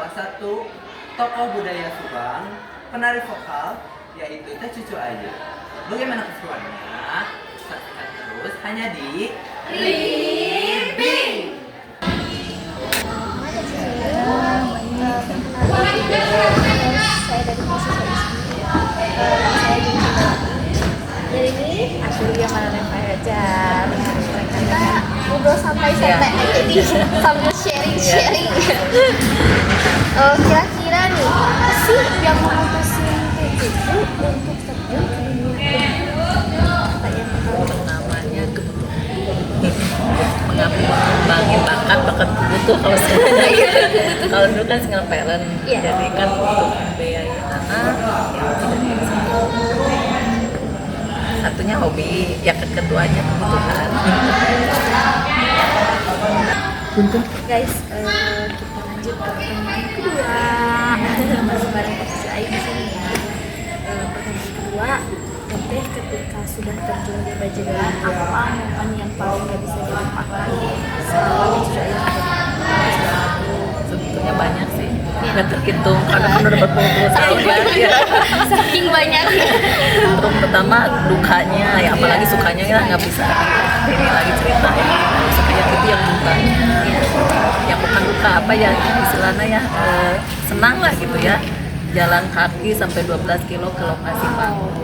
salah satu tokoh budaya Subang, penari vokal, yaitu Teh Cucu Ayu. Bagaimana keseruannya? Saksikan terus hanya di Ribbing. Saya dari mahasiswa ISMI. Saya jadi ini Asli yang mana aja. Kita ngobrol santai-santai aja nih sambil sharing-sharing. Kira-kira nih apa sih yang memutusin Cucu untuk terjun ke dunia namanya mengembangin bakat itu kalau sebenarnya gitu. Kalau dulu kan single parent, Iya. jadi kan untuk membiayai anak ya tidak bisa. Satunya hobi, ya keduanya kebutuhan. Guys, kita lanjut ke pertanyaan kedua. Masih bareng posisi Ayu di sini ya. Pertanyaan kedua, Teteh ketika sudah terjun di Bajagan, apa momen yang paling gak bisa dilupakan selama Cucu Ayu Sebetulnya banyak sih, nggak terhitung karena kan udah berpuluh-puluh tahun ya. saking banyaknya. Untuk pertama dukanya, ya apalagi sukanya ya nggak bisa ini lagi ceritain. Sukanya itu yang dukanya, yang bukan duka apa ya istilahnya ya senang lah gitu ya. Jalan kaki sampai 12 kilo ke lokasi panggung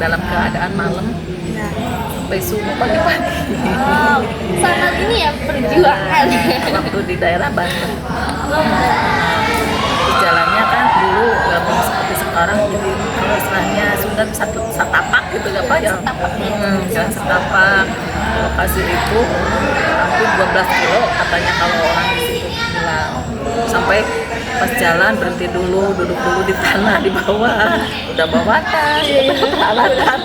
dalam keadaan malam sampai subuh pagi-pagi. Wow, sangat ini ya perjuangan. Waktu di daerah Banten. Jalannya kan dulu nggak belum seperti sekarang, jadi kalau istilahnya sudah satu setapak gitu apa ya, jalan setapak. Lokasi itu hampir 12 kilo katanya kalau orang di situ bilang. Sampai pas jalan berhenti dulu, duduk dulu di tanah di bawah, udah bawa tas, udah peralatan,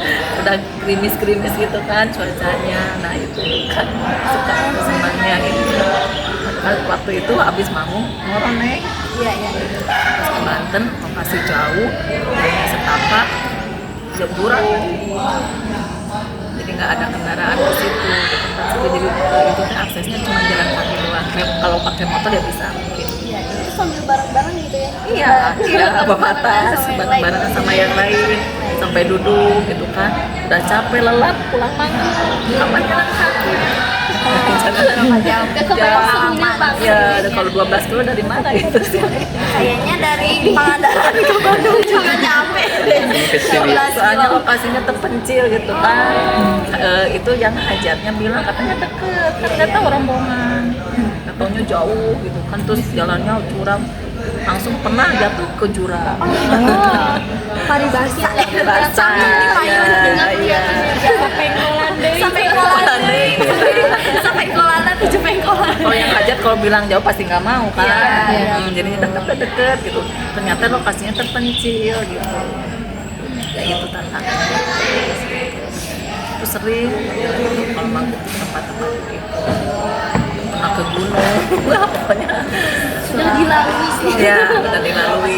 udah gerimis-gerimis gitu kan cuacanya. Nah itu kan suka senangnya gitu. Waktu itu habis manggung Ngoronek, Iya. terus ke Banten, lokasi jauh, dari setapak, jeburan, jadi nggak ada kendaraan ke situ. Jadi itu aksesnya cuma jalan kaki doang. Kalau pakai motor ya bisa mungkin. Iya, itu sambil bareng-bareng gitu ya. Iya, bawa tas, bareng-bareng sama yang lain, sampai duduk gitu kan. Udah capek, lelah, pulang manggung, aman jalan kaki. Jam. Ya, kalau 12 kilo dari mana itu sih? Kayaknya dari Pangandaran ke Bandung juga nyampe deh. 12 Soalnya kilo. lokasinya terpencil gitu kan. Itu yang hajatnya bilang katanya deket, kan nggak tahu rombongan. Nggak taunya jauh gitu kan, terus jalannya curam. Langsung pernah jatuh ke jurang. Paribasa. Basah, ya. Sampai kolan deh. Sampai kolan 7 pengkolan. Kalau yang hajat kalau bilang jauh pasti nggak mau kan. Iya. Jadinya deket gitu. Ternyata lokasinya terpencil gitu. Ya itu tantangannya. Itu sering kalau manggung di tempat-tempat gitu. Pernah ke gunung, pokoknya. Sudah dilalui sih. Ya, udah dilalui.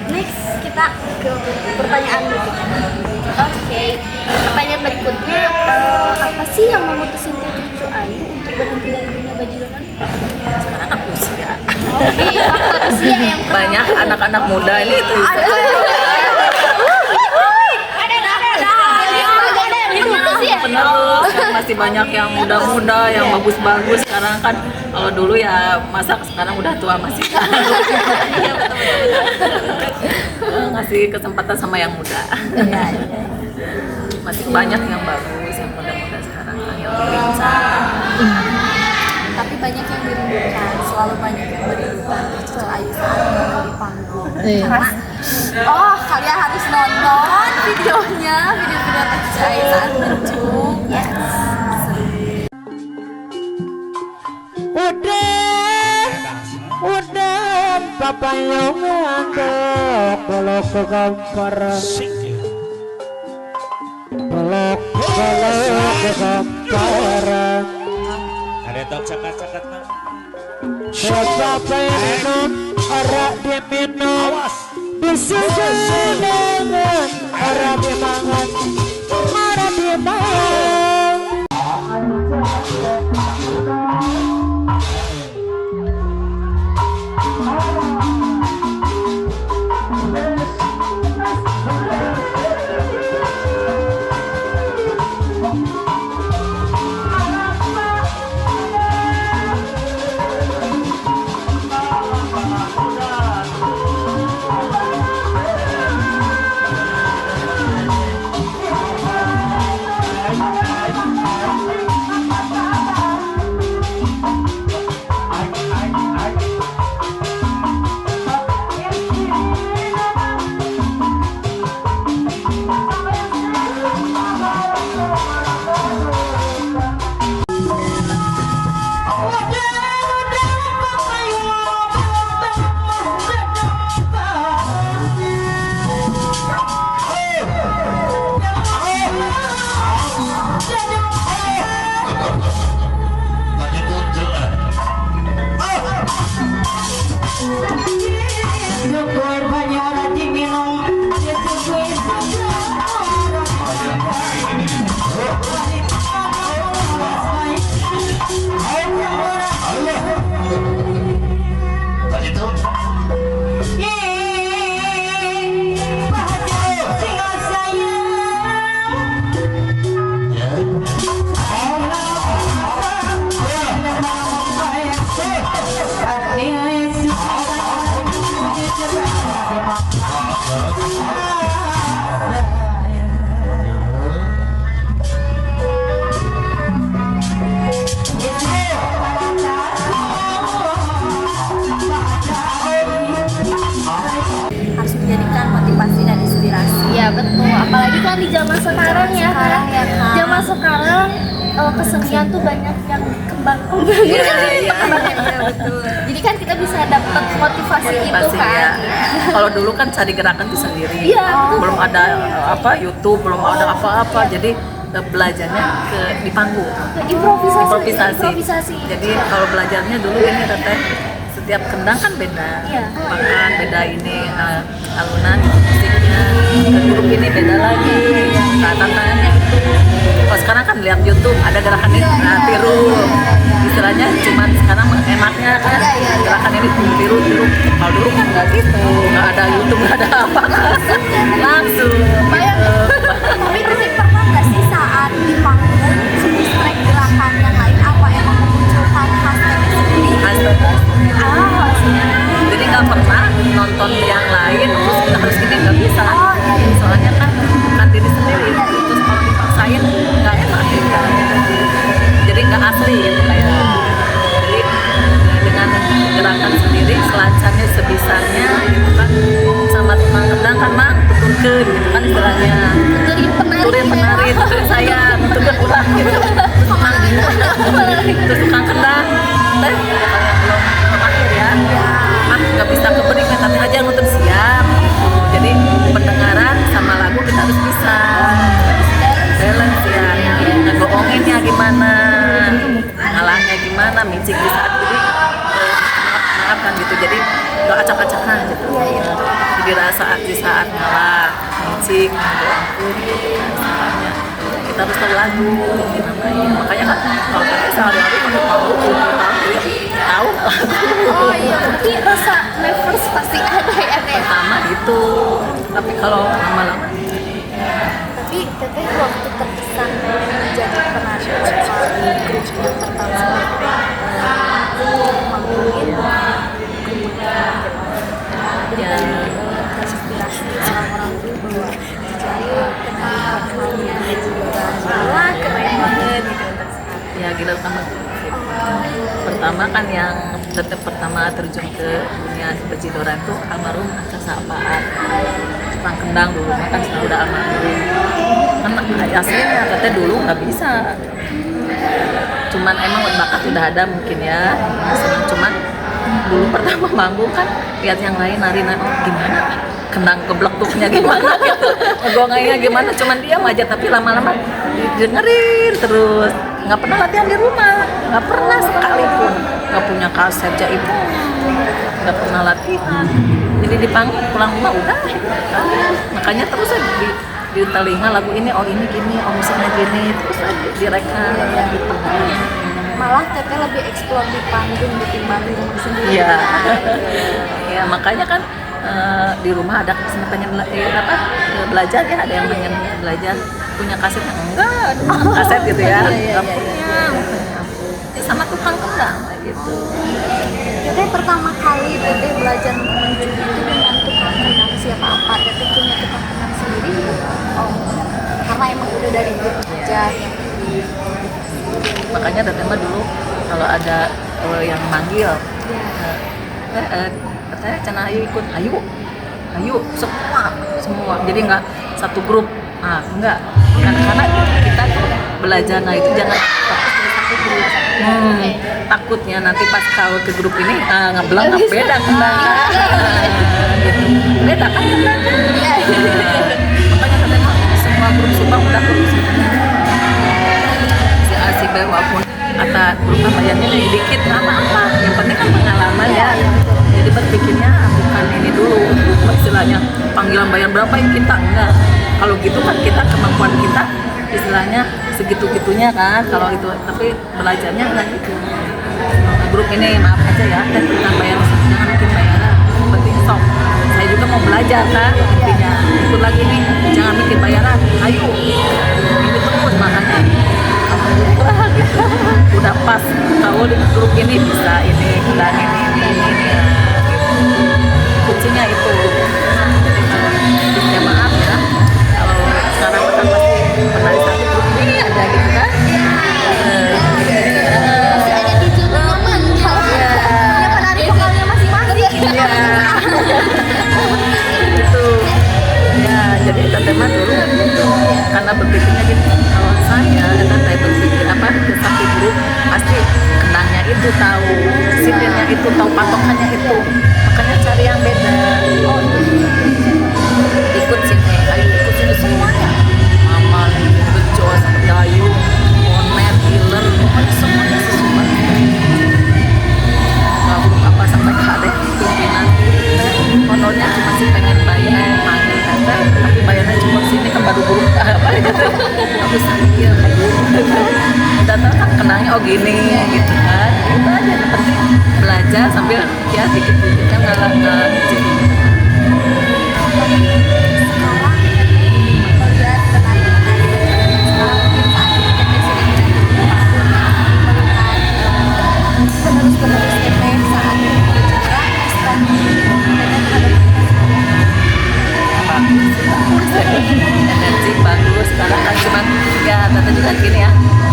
Next kita ke pertanyaan berikutnya. Oke, pertanyaan berikutnya apa sih yang memutuskan Cucu Ayu untuk berhenti dari dunia Bajagan? Sekarang aku usia. Oke, faktor usia yang Banyak anak-anak muda ini itu. Penerus kan masih banyak yang muda-muda, yang bagus-bagus. Sekarang kan kalau dulu ya masa sekarang udah tua masih. Ngasih kesempatan sama yang muda. Masih banyak yang bagus, yang muda-muda sekarang kan yang lincah. Tapi banyak yang dirindukan, selalu banyak yang merindukan Cucu Ayu saat di panggung. Karena kalian harus nonton videonya, video-video Cucu Ayu saat terjun. Yes. Udah papa yang ngantuk kalau ke kampar kalau ke kampar Ada tok cakat-cakat nak. papa yang minum arak dia minum disusul dengan arak dia mangan arak dia mangan Harus dijadikan motivasi dan inspirasi. Iya betul, apalagi kan di zaman sekarang ya Sekarang ya, Kak. zaman sekarang kesenian tuh banyak yang kembang-kembang. Iya, iya. Betul. Jadi kan kita bisa dapat motivasi itu Motivasi ya. kan. Kalau dulu kan cari gerakan tuh sendiri. Iya. Belum ada YouTube, belum ada apa-apa. Jadi belajarnya di panggung. Improvisasi. Jadi kalau belajarnya dulu ini teteh setiap kendang kan beda. Iya. Makan beda ini alunan musiknya. Ke grup ini beda lagi. Tantangannya itu. Kalau sekarang kan lihat YouTube ada gerakan ini, nah tiru. Istilahnya cuman sekarang enaknya kan gerakan ini tiru. Kalau dulu kan nggak gitu, nggak ada YouTube, nggak ada apa, langsung. Tapi Teteh pernah nggak sih saat di panggung subtract gerakan yang lain apa emang memunculkan khas Teteh sendiri? Jadi nggak pernah nonton yang lain terus kita harus gini, nggak bisa. Soalnya kan bukan diri sendiri. Terus kalau dipaksain nggak enak gitu. Jadi nggak asli gitu kayak. Jadi dengan gerakan sendiri selancarnya sebisanya gitu kan, sama tukang kendang kan mang tuturkeun gitu kan istilahnya. Tuturin penari, tuturin saya, tuturin ulah gitu. Terus tukang kendang teh belum akhir ya. Nggak bisa kebering tapi aja nonton siap gitu. Jadi pendengaran sama lagu kita harus bisa balance ya, ngebohonginnya gimana, ngalahnya gimana, micik di saat jadi maafkan gitu. Jadi nggak acak-acakan gitu. Jadi saat di saat ngalah, micik, kita harus tahu lagu ini namanya. Makanya kan kalau kita sehari-hari kan tahu lagu. Oh iya, tapi rasa nervous pasti ada ya Teh. Pertama gitu, tapi kalau lama-lama Tapi Teteh waktu terkesan menjadi penari vokal di grup yang pertama manggungin ya inspirasi orang-orang itu bahwa Cicayu penari vokalnya gila keren banget gitu. ya gila sama pertama kan yang tetap pertama terjun ke dunia perjidoran tuh almarhum Akasa Apaan tukang kendang dulu kan sekarang udah almarhum kan aslinya teteh dulu nggak bisa, cuman emang bakat udah ada mungkin ya senang, cuman dulu pertama manggung kan lihat yang lain nari oh gimana kendang keblektuknya gimana gitu ngegongainya gimana, cuman diam aja tapi lama-lama dengerin terus. Nggak pernah latihan di rumah, nggak pernah sekalipun, nggak punya kaset jaib, nggak pernah latihan. Jadi di panggung pulang rumah udah, makanya terus aja di telinga lagu ini, oh ini gini, oh musiknya gini, terus aja direkam gitu. Malah Teteh lebih eksplor di panggung ketimbang di rumah sendiri. Iya, ya makanya kan di rumah ada kesempatannya belajar ya, ada yang pengen belajar punya kaset yang enggak kaset gitu ya, nggak punya sama tukang kendang gitu. Teteh pertama kali Teteh belajar mencuri itu dengan tukang kendang siapa apa? Teteh punya tukang kendang sendiri? Oh, karena emang udah dari grup aja. Makanya Teteh mah dulu kalau ada yang manggil katanya Cana ayo ikut, ayo semua jadi nggak satu grup, enggak karena kita belajar itu jangan takutnya nanti pas kalau ke grup ini ngebelang beda kendang gitu, beda kan kendang makanya Teteh mah semua grup Subang udah grup si asik bae walaupun kata grup bayarnya dikit apa yang penting kan pengalaman ya. Jadi berpikirnya bukan ini dulu istilahnya panggilan bayar berapa yang kita enggak, kalau gitu kan kita kemampuan kita istilahnya segitu-gitunya kan kalau itu, tapi belajarnya enggak gitu. Grup ini maaf aja ya kita bayar jangan mungkin bayaran penting sok saya juga mau belajar kan intinya itu lagi nih jangan mikir bayaran ayo ini terus makanya udah pas tahu di grup ini bisa ini dan ini ya, gitu. Kuncinya itu teman dulu karena berpikirnya gini, kalau saya berpikir ke sakti guru pasti kenangnya itu tahu, sipirnya itu tahu, patokannya itu, makanya cari yang beda. Oh ikut sini, ayo ikut sini semuanya, aman, bejo, dayu, monet, giler, pokoknya semuanya sesuai. Nggak belum apa sampai ada pimpinan honornya cuma sih pengen bayar panggil teteh, tapi bayarnya cuma sini kan baru buruk apa gitu. Aku sakit udah tahu kan kenangnya oh gini gitu kan, itu aja yang penting belajar sambil ya dikit-dikitnya nggak jadi. Sekarang melihat penerus-penerus teteh saat berbicara energi bagus. Sekarang kan cuma ya tante juga gini ya,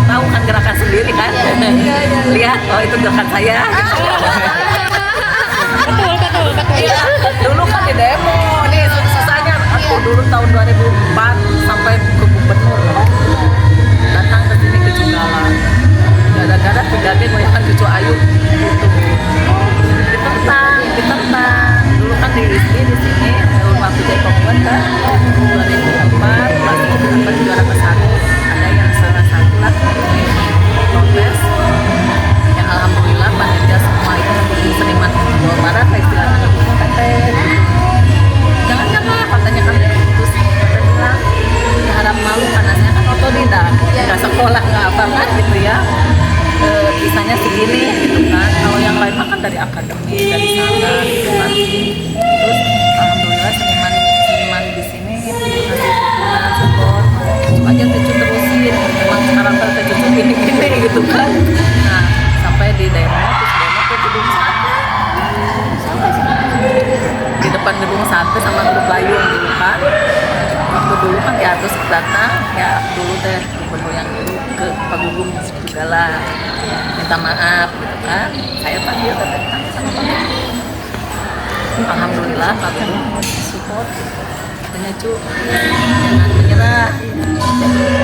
tahu kan gerakan sendiri kan, lihat oh itu gerakan saya gitu. Iya, dulu kan di demo nih susahnya aku dulu tahun 2004 sampai ke gubernur datang ke sini ke Cunggalan gara-gara 3D goyangan cucu Ayu gitu ditentang dulu kan di ISBI di sini rumah Pijai Pembuat kan 2004 pas itu dapat juara ke-1 ada yang salah satu lah protes yang alhamdulillah panitia semua itu seniman Jawa Barat istilahnya teteh jangan katanya kan terus kita bilang ya harap malu karena kan otodidak nggak sekolah nggak apa kan gitu ya bisanya segini gitu kan, kalau yang lain mah kan dari akademi dari sana gitu kan. Terus alhamdulillah seniman di sini ngasih dukungan support aja cucu terusin memang sekarang cucu gini gitu kan. Nah sampai di demo ke gedung sate di depan gedung sate sama grup layung dulu kan. Waktu dulu kan ya terus datang ya dulu teh gubernur yang dulu ke Pak Gugum juga lah minta maaf gitu kan, saya panggil teteh sama Pak Gugum. Alhamdulillah Pak Gugum support katanya cu jangan menyerah,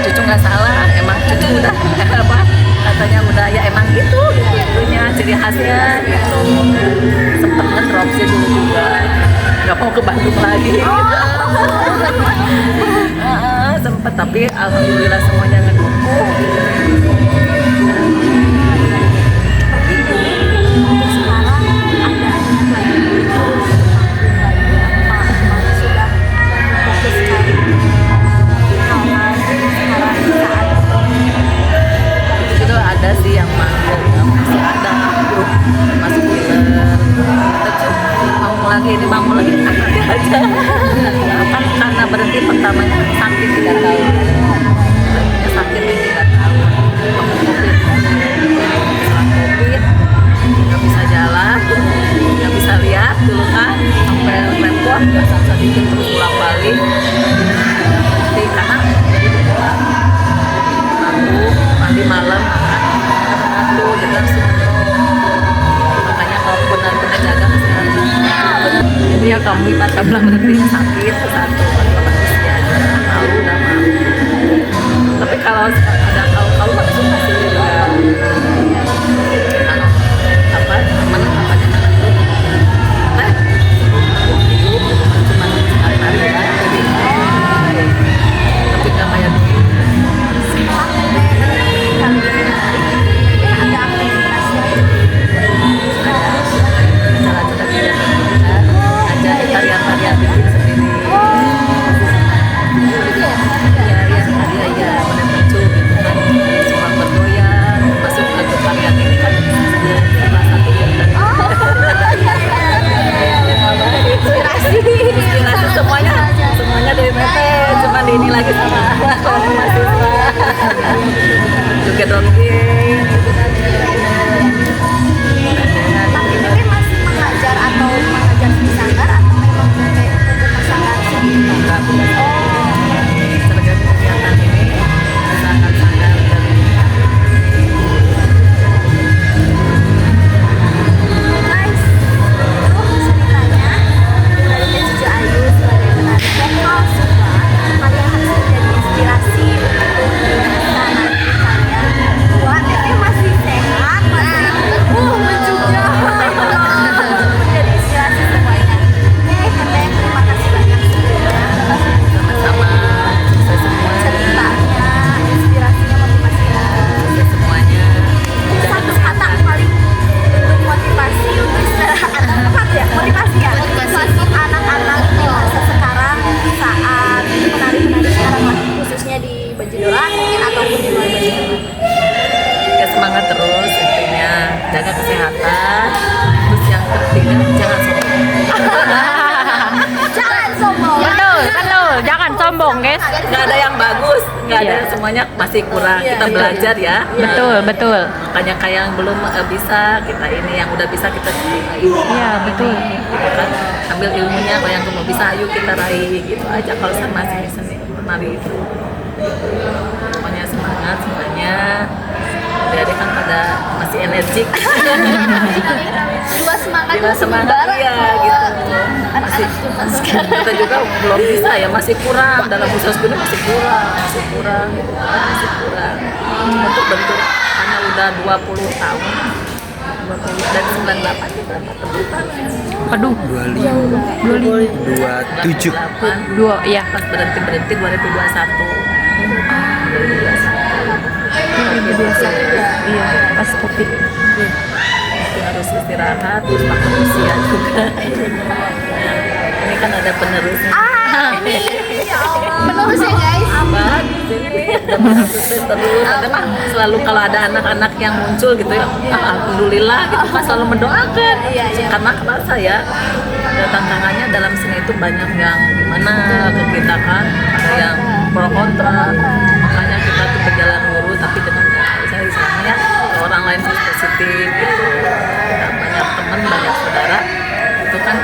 cucu nggak salah, emang cucu udah apa katanya udah ya emang gitu dulunya ciri khasnya gitu. Sempet ngedrop sih dulu juga nggak mau ke Bandung lagi gitu. Sempet tapi alhamdulillah semuanya ngedukung. sekarang ada sudah fokuskan hal-hal sekarang saat Itu ada sih yang manggil masih ada grup masuk dealer kita mau lagi nanti aja kan karena berhenti pertamanya sakit 3 tahun berhentinya sakit 3 tahun setelah covid nggak bisa jalan nggak bisa lihat dulu kan sampai repot nggak sedikit terus pulang balik berhenti karena mandi malam aku dengar makanya kalau benar-benar jaga kesehatan jadi ya kami kata bilang berhentinya sakit satu usia aja malu udah malu tapi kalau ada kalau nggak suka sih juga kalau apa teman apa jangan itu cuma hari-hari ya jadi tapi nggak kayak dulu. Tarian-tarian bikin sendiri. Iya, pada lucu gitu kan. Suka bergoyang, masuk ke tarian ini kan salah satu yang inspirasi semuanya dari Teteh, cuma di ini lagi sama mahasiswa. Juga dongeng. tapi Teteh masih mengajar atau mengajar di sanggar atau memang Teteh untuk pasangan sendiri? Tergantung kegiatan ini sangat dari Guys, terus ceritanya dari Teh Cucu Ayu sebagai penari vokal Sunda, betul. Jangan sombong, guys. Nggak ada yang bagus, nggak ada, Iya. semuanya masih kurang. Kita belajar ya. Betul, betul. Makanya kayak yang belum bisa kita ini, yang udah bisa kita terima ini. Iya, betul. Gitu kan, ambil ilmunya. Kalau yang belum bisa, ayo kita raih gitu aja. Kalau sama seni penari itu, pokoknya semangat semuanya. Jadi kan pada masih energik. Dua semangat. Gila semangat ya gitu. Masih kita juga belum bisa ya, masih kurang dalam usaha ini, masih kurang gitu kan, masih kurang untuk bentuk karena udah 20 tahun 20 dan 98 juga kebutuhan Aduh, 27. 2 ya. pas berhenti 2021 Iya, pas Covid. harus istirahat, terus makan usia juga. Ini kan ada penerusnya. Penerus ya guys. Abad ini terus ada kan selalu kalau ada anak-anak yang muncul gitu ya, alhamdulillah gitu kan, selalu mendoakan. Karena kerasa ya ada tantangannya dalam seni itu banyak yang gimana ke kita kan, ada yang pro kontra, makanya kita tuh berjalan lurus tapi dengan saya istilahnya orang lain harus positif gitu. Kita banyak teman, banyak saudara itu kan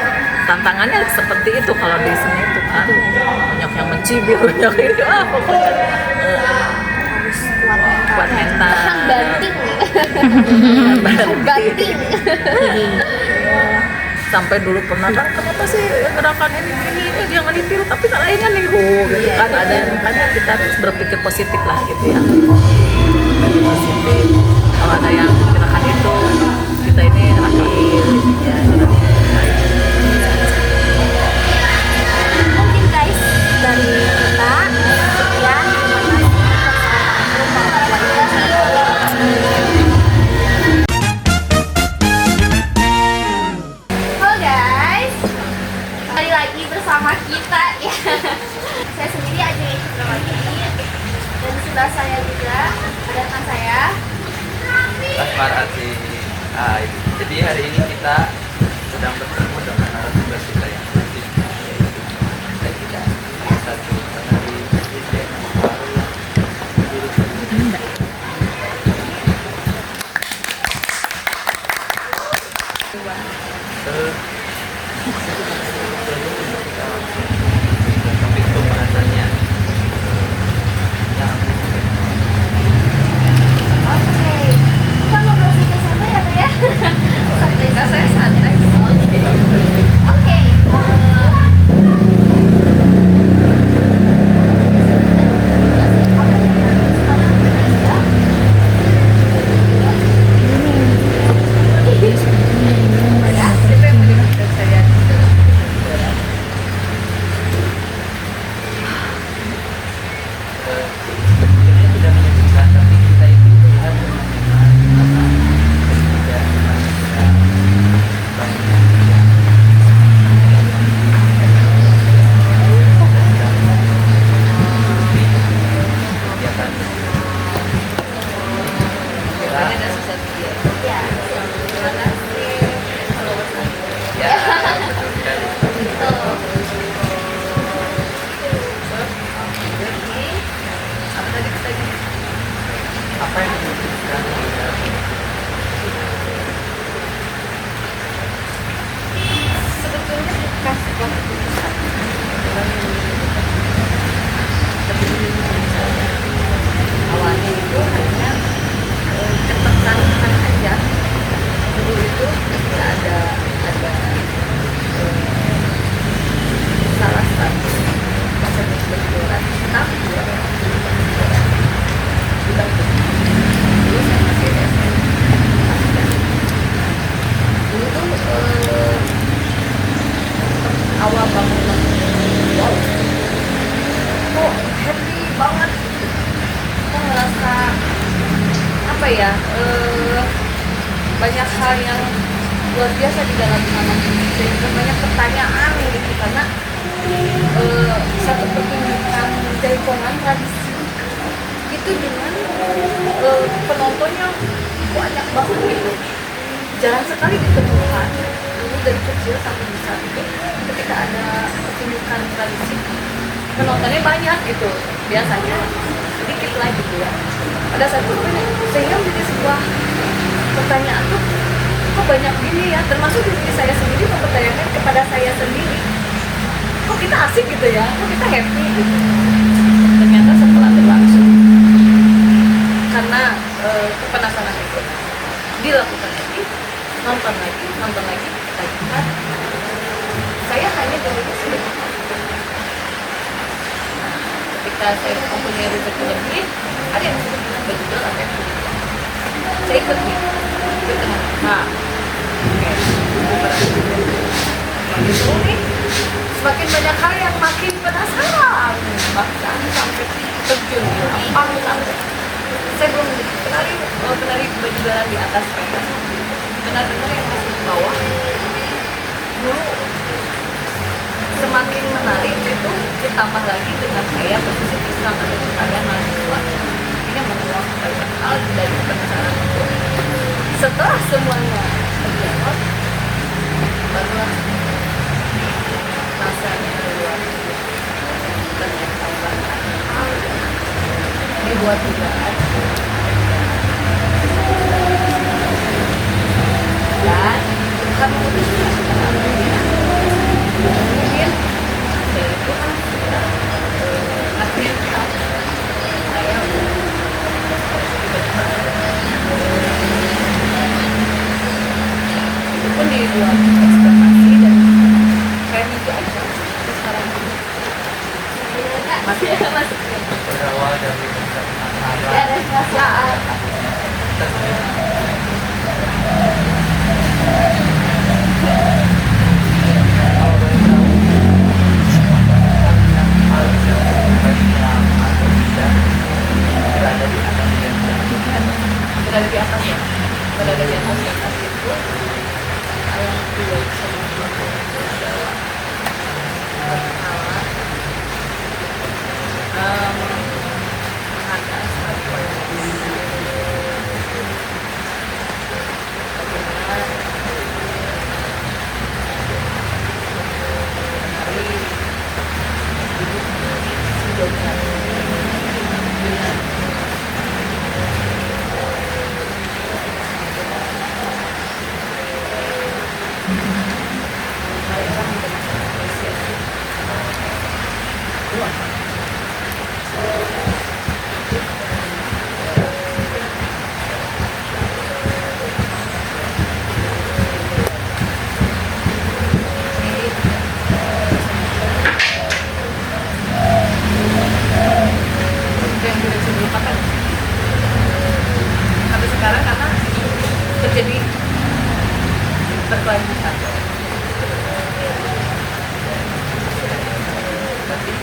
tantangannya seperti itu kalau di sini itu kan banyak yang mencibir, banyak itu pokoknya Harus kuat mental. banting. Banting. Sampai dulu pernah kan kenapa sih gerakan ini jangan ditiru tapi kan lainnya niru gitu kan, ada yang makanya kita harus berpikir positif lah gitu ya, berpikir positif. Kalau ada yang gerakan itu kita ini akhir ya, Mungkin guys dari kita sekian. Halo guys, kembali lagi bersama kita ya. Saya sendiri aja yang lagi dan di sebelah saya juga ada rekan saya. Asmar Arti. Jadi hari ini kita sedang bertemu dengan narasumber kita yang penting, yaitu kita satu penari Indonesia baru topik pembahasannya yang Oke, kita ngobrol sedikit santai ya, Teh, ya. Santai, saya santai. Oke. sebenarnya tidak menyebutkan, tapi kita itu harus mengenal tidak apa yang dibutuhkan Sebetulnya bukan sebuah keputusan. awalnya itu hanya ketertarikan aja. Dulu itu ketika ada salah satu pasangan berjualan tapi dulu saya masih SMA. Dulu tuh awal banget, wow, kok happy banget, kok ngerasa apa ya, banyak hal yang luar biasa di dalam anak ini, sehingga banyak pertanyaan gitu karena satu pertunjukan jaipongan tradisi itu dengan penontonnya banyak banget gitu, jarang sekali ditemukan. Dulu dari kecil sampai besar itu ketika ada pertunjukan tradisi penontonnya banyak gitu, biasanya sedikit lah gitu ya. Pada saat itu sehingga menjadi sebuah pertanyaan tuh, kok banyak gini ya, termasuk diri saya sendiri mempertanyakan kepada saya sendiri, kok kita asik gitu ya, kok kita happy gitu. Ternyata setelah berlangsung, karena kepenasaran itu dilakukan lagi, nonton lagi, kita lihat, saya hanya dulunya sudah ketika saya mempunyai rezeki lebih, ada yang sudah bilang berjudul apa yang saya ikut nih, ikut dengan oke, makin seru nih, semakin banyak hal yang makin penasaran, bahkan sampai terjun di lapangan. Saya belum penari berjualan di atas pentas, benar-benar yang masih di bawah dulu semakin menarik itu, ditambah lagi dengan saya posisi Islam ada kalian mahasiswa ini mengulang banyak hal dari penasaran itu. Setelah semuanya terjawab, barulah rasanya luar biasa, ternyata banyak hal dibuat dugaan dan bukan memutuskan mungkin dari Tuhan sudah menakdirkan saya itu pun di luar ekspektasi dan kayak mimpi aja sekarang masih berawal dari penasaran. Ya, ada perasaan. berada di atas ya, berada di atas itu yang tidak bisa melakukan adalah berkala menghargai satu bagaimana hari hidup si dokter dengan yang tidak bisa dilupakan sampai sekarang karena terjadi berkelanjutan. Tapi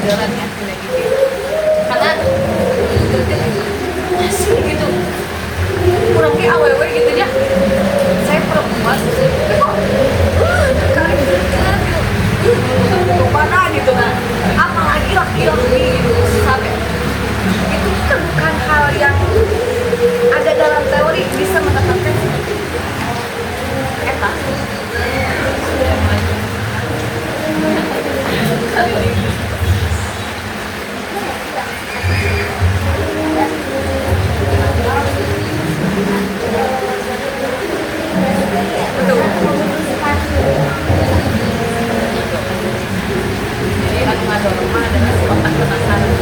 jalan ya kayak gitu karena asli gitu kurang kayak aww gitu ya saya perempuan tapi kok kali dekat gitu mana gitu nah apalagi laki-laki gitu sampai itu bukan hal yang ada dalam teori bisa mendapatkan eta jadi anu ngadorong mah adalah otak penasaran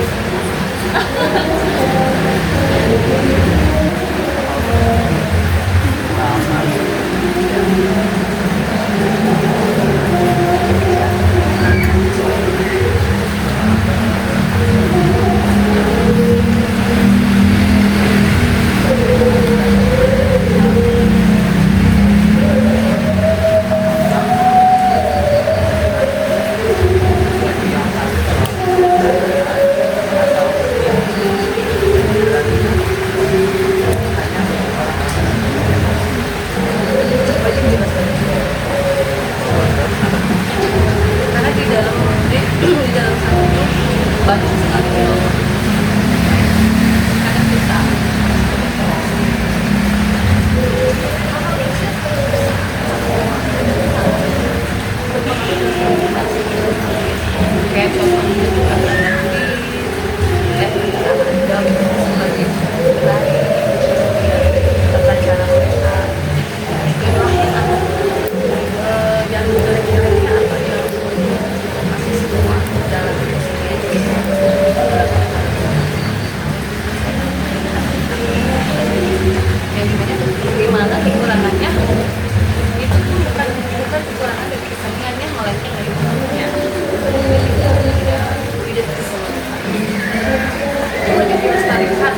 karena di dalam satu itu banyak sekali kadang kita kayak contohnya karena nanti sebagai tata cara mereka itulah yang kira-kira apa yang masih semua dalam yang dimana tuh gimana kekurangannya itu tuh bukan kekurangan dari keseniannya melainkan dari orangnya tidak keseluruhan banyak dilestarikan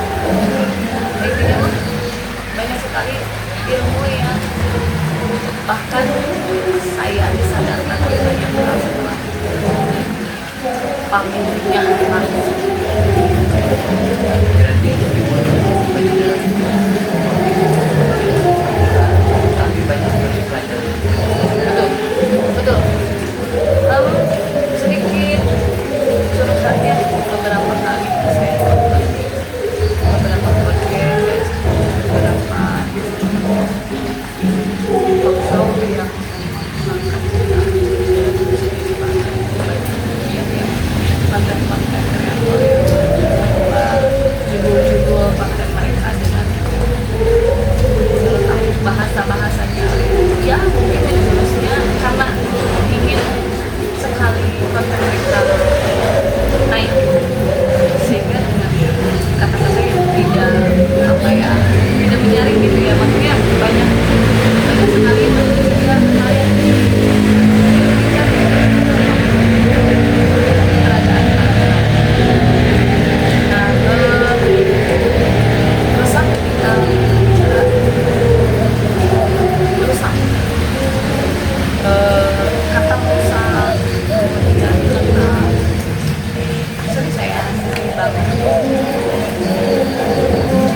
intinya mah banyak sekali ilmu yang bahkan saya disadarkan oleh banyak orang setelah pamilnya tapi banyak sekali pelajaran. betul sedikit curhatnya beberapa kali saya nonton beberapa podcast beberapa talkshow yang konten-konten kreator judul-judul konten mereka dengan bahasa-bahasanya ya mungkin jelasnya karena ingin sekali konten mereka naik sehingga dengan kata-kata yang tidak apa ya tidak menyaring gitu ya maksudnya banyak sekali manusia menarik rusak ketika bicara rusak kata rusak kemudian kata sering saya banget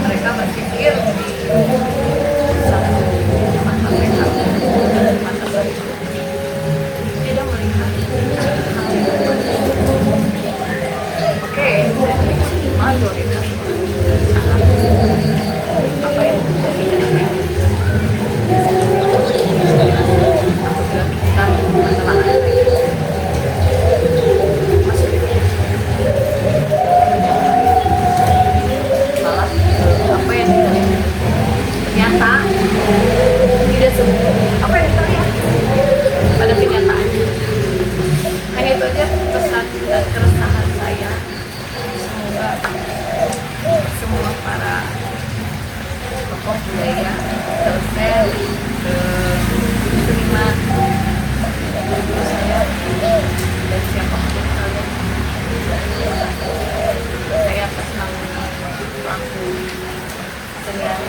mereka berpikir di satu mata mereka dan mata saya tidak melihat hal yang oke mayoritas apa yang terjadi dengan apabila kita menelaah malah apa yang kita lihat ternyata tidak apa yang kita lihat pada kenyataan hanya itu aja pesan dan keresahan saya semoga semua para tokoh budaya dosen seniman guru saya dan siapapun kalian saya atas nama pelaku kesenian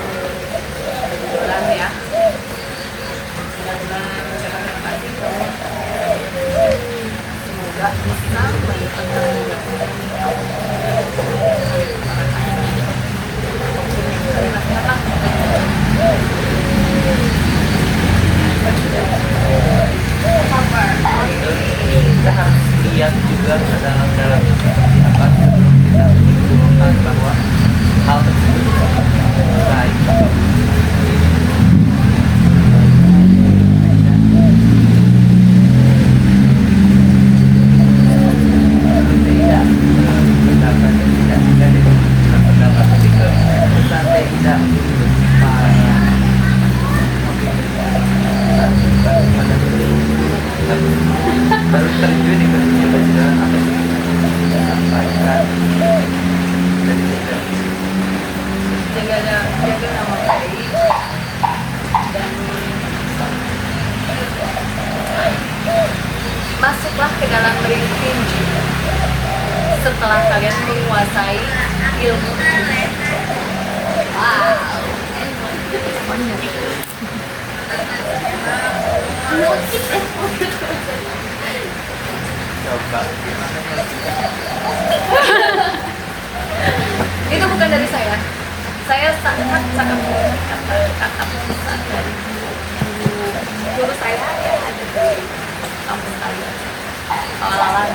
berjualan ya mudah-mudahan jangan terima kasih semoga Kita harus lihat juga ke dalam seperti apa sebelum kita menyimpulkan bahwa hal tersebut baik. Tidak pendapat dan tidak pendapat tapi santai tidak baru terjun di jalan apa sih sampaikan dan tidak jaga nama baik dan masuklah ke dalam ring tinju setelah kalian menguasai ilmu. coba gimana Itu bukan dari saya. Saya sangat kata besar dari guru saya yang ada di kampus saya. Awal-awal.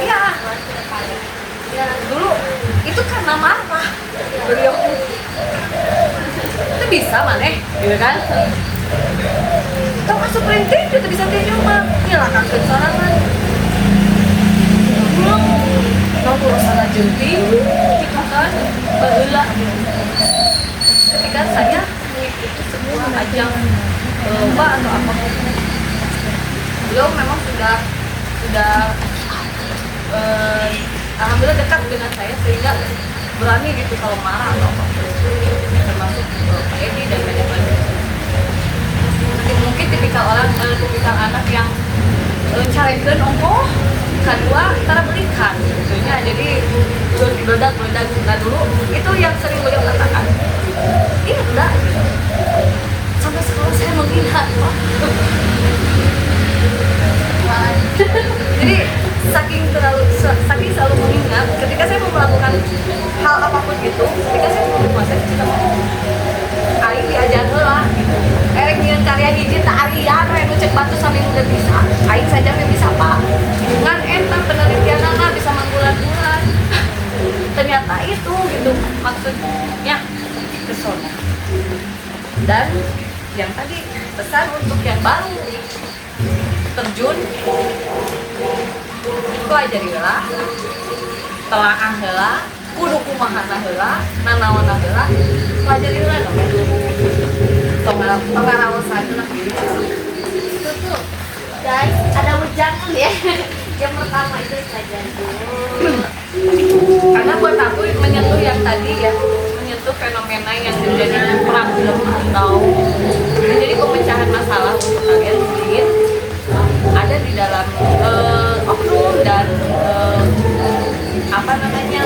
Iya. Ya dulu itu karena marah beliau. Itu bisa maneh, gitu kan? Kau masuk perinting, itu bisa tinju mah hilangkan sorangan. Kau kurang salah jenting, gitu kan? Baheula. Ketika saya mengikuti sebuah ajang lomba atau apapun, beliau memang sudah alhamdulillah dekat dengan saya sehingga berani gitu kalau marah atau apapun, termasuk Pak Edi dan banyak-banyak. Mungkin tipikal orang, tipikal anak yang carekeun ongkoh kedua cara berikan gitu ya, jadi meledak kita dulu itu yang sering beliau katakan. Iya udah gitu. Sampai sekarang saya menghina Pak. Jadi saking selalu mengingat ketika saya mau melakukan hal apapun itu, ketika saya mau menguasai kita mau aing diajar heula gitu. Erek nyieun karya hiji teh arian we nu cek batu sambil udah bisa. Aing saja yang bisa Pak. Ngan eta penelitianna bisa manggulan-gulan. Ternyata itu gitu maksudnya kesona. Dan yang tadi pesan untuk yang baru terjun pelajari heula, telaah heula, kudu kumahana heula, nanaonna heula, pelajari heula namanya dulu. Tong ngaraosan lah gitu. Tuh, guys, ada ujangan ya. Yang pertama itu pelajari dulu. Karena buat aku menyentuh yang tadi ya, menyentuh fenomena yang menjadi problem atau menjadi pemecahan masalah untuk kalian sedikit ada di dalam oknum dan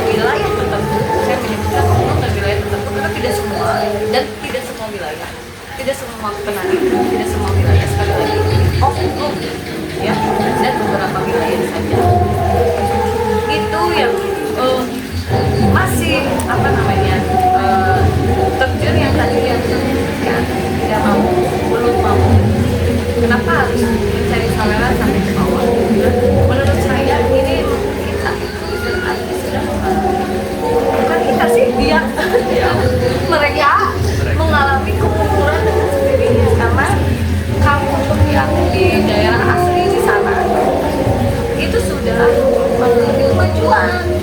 wilayah tertentu. Saya menyebutkan oknum dan wilayah tertentu karena tidak semua dan tidak semua wilayah, tidak semua penari, tidak semua wilayah, sekali lagi oknum ya, dan beberapa wilayah saja itu yang masih terjun yang tadi yang tidak mau, belum mau. Kenapa harus mencari selera sampai ke bawah? Menurut saya ini kita sudah bukan kita sih, dia mereka mengalami kemunduran dengan sendirinya karena kampung yang di daerah asli di sana itu sudah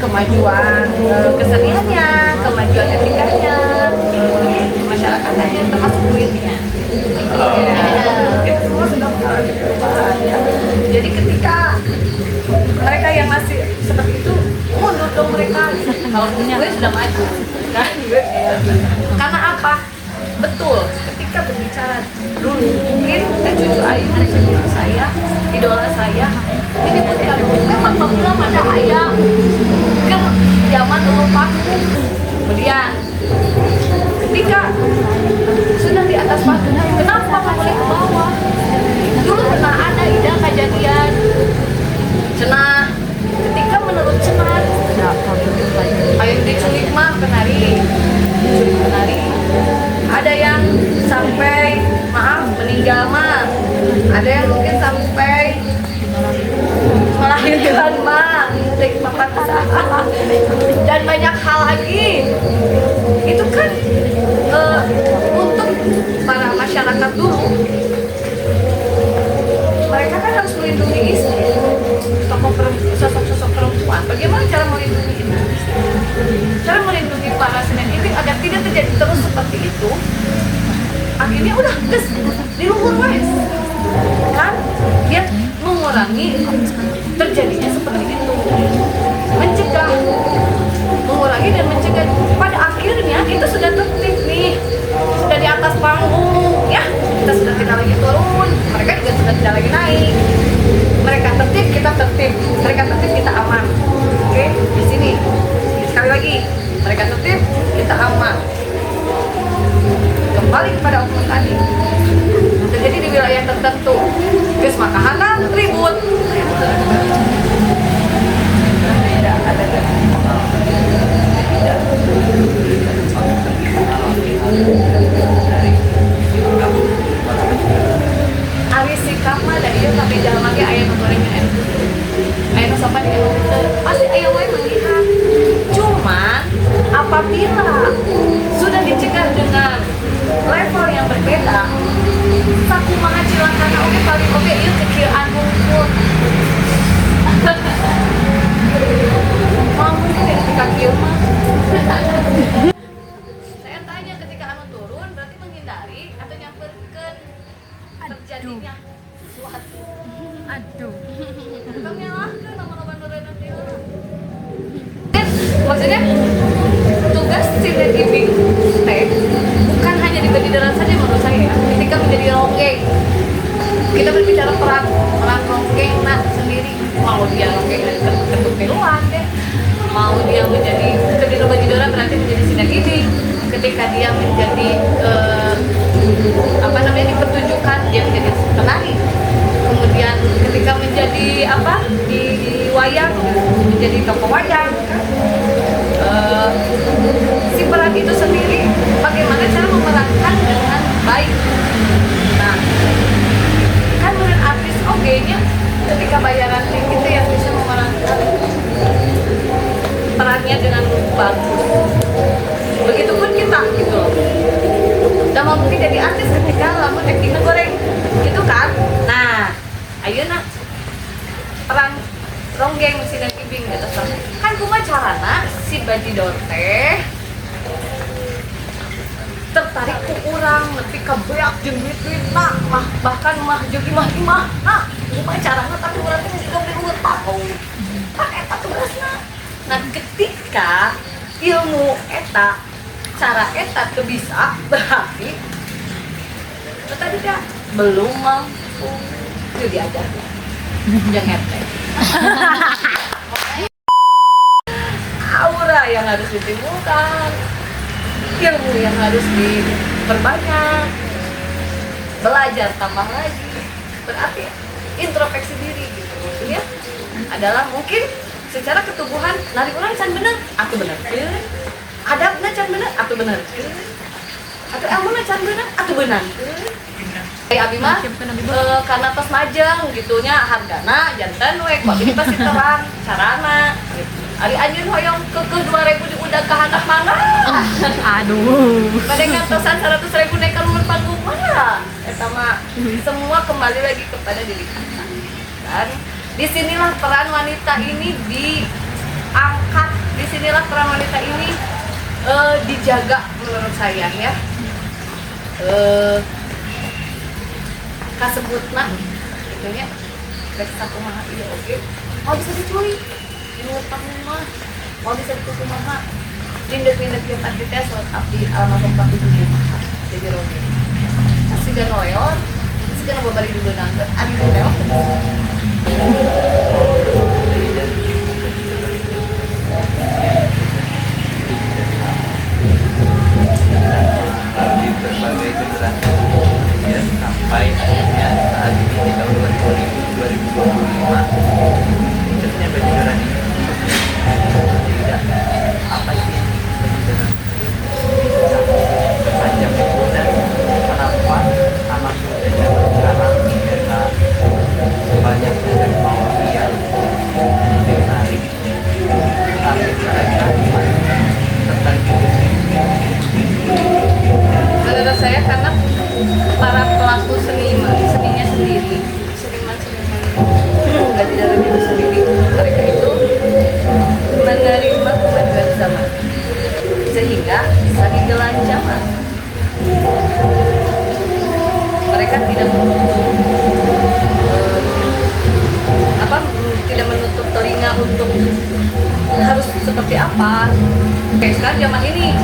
kemajuan keseniannya, kemajuan etikanya, masyarakatnya, termasuk duitnya. Itu semua sudah mengalami perubahan ya. Jadi ketika mereka yang masih seperti itu mundur dong mereka. Kalau gue sudah maju, kan? Karena apa? Betul. Ketika berbicara dulu, mungkin cucu Ayu, cucu saya, idola saya, ini pun kalau memang belum ada ayah ke zaman dulu Pak. Kemudian ketika sudah di atas panggung, kenapa nggak boleh ke bawah? Dulu pernah ada ide kejadian cenah, ketika menurut cenah ayo diculik mah penari, ada yang sampai maaf meninggal mah, ada yang mungkin sampai melahirkan mah, dan banyak hal lagi. Itu kan untuk para masyarakat dulu, mereka kan harus melindungi istri, sosok-sosok perempuan. Bagaimana cara melindungi itu? Cara melindungi para senen ini agar tidak terjadi terus seperti itu. Akhirnya udah di luhur wes kan, dia mengurangi terjadinya seperti itu, mencegah, mengurangi dan mencegah. Pada akhirnya itu sudah tertib nih, sudah di atas panggung ya, kita sudah tidak lagi turun, mereka juga sudah tidak lagi naik. Mereka tertib, kita tertib, mereka tertib, kita aman. Oke, di sini sekali lagi, mereka tertib, kita aman. Kembali kepada hukum tadi, terjadi di wilayah tertentu, guys, maka hanam ribut. Tidak ada Ari sikap mah dari dia tapi jalan lagi ayam goreng ayam sopan di pasti ayam wae melihat. Cuman apabila sudah dicegah dengan level yang berbeda, saku maha cilakana oke paling oke ieu kekieuan hukum. Mau mungkin ketika kieu mah. Saya tanya ketika anu turun berarti menghindari atau nyamperkeun terjadinya suatu. Aduh. Atau nyalahkeun nama-nama nanti. Maksudnya tugas Sinet Ibing teh bukan hanya di Badidaran saja menurut saya ya. Ketika menjadi ronggeng, kita berbicara peran ronggeng nah sendiri, mau dia ronggeng dari ketuk piluan deh, mau dia menjadi ketika Badidaran berarti menjadi Sinet Ibing. Ketika dia menjadi di pertunjukan dia menjadi penari. Kemudian ketika menjadi di wayang menjadi tokoh wayang kan? Si peran itu sendiri bagaimana cara memerankan dengan baik. Nah, kan menurut artis nya ketika bayaran tinggi itu yang bisa memerankan perannya dengan bagus. Begitupun kita gitu loh. Udah mau mungkin jadi artis ketika lamun actingnya goreng gitu kan. Nah, ayeuna peran ronggeng Sinet Ibing gitu kan kumaha carana si Badidor teh tertarik ku urang nepi ka beak jeung duit-duitna bahkan mah jeung imah-imah kumaha carana tapi urang teh juga beli tahu kan eta tugasna. Nah ketika ilmu eta cara eta teu bisa berarti tadi dia belum mampu itu diajarkan jangan ngeteh. Aura yang harus ditimbulkan, ilmu yang harus diperbanyak, belajar tambah lagi, berarti introspeksi diri gitu. Maksudnya adalah mungkin secara ketubuhan nari orang can bener, aku bener, adabna can bener, aku bener, atau ilmu can bener, aku bener. Kayak abi mah karena tos majeng gitunya hargana jantan we kok jadi pasti terang carana gitu. Ari anjeun hoyong ke 2000 diudag ka handap mana? Aduh. Pada ngantosan 100.000 naik ka luhur panggung mana? Eta mah semua kembali lagi kepada diri kita. Dan disinilah peran wanita ini diangkat, disinilah peran wanita ini dijaga menurut saya ya. Kasebutna gitu nya rek sakumaha ieu oge mau bisa dicuri di luar panggung mah mau bisa ditutup mah lindek-lindek yang tadi tes abdi almarhum Pak Ibu jadi roge siga noyor siga babari dulu nangkeun abi tewak di berbagai sampai akhirnya saat ini di tahun 2025 khususnya baju doran ini tidak apa sih baju doran sepanjang itu dan kenapa anak muda sekarang mereka banyak dari mau yang menarik tapi mereka tertarik Menurut saya karena para pelaku seninya sendiri, seniman dari dalam itu sendiri, mereka itu menerima kemajuan zaman sehingga lagi gelan zaman. Mereka tidak tidak menutup telinga untuk harus seperti apa. Kayak sekarang zaman ini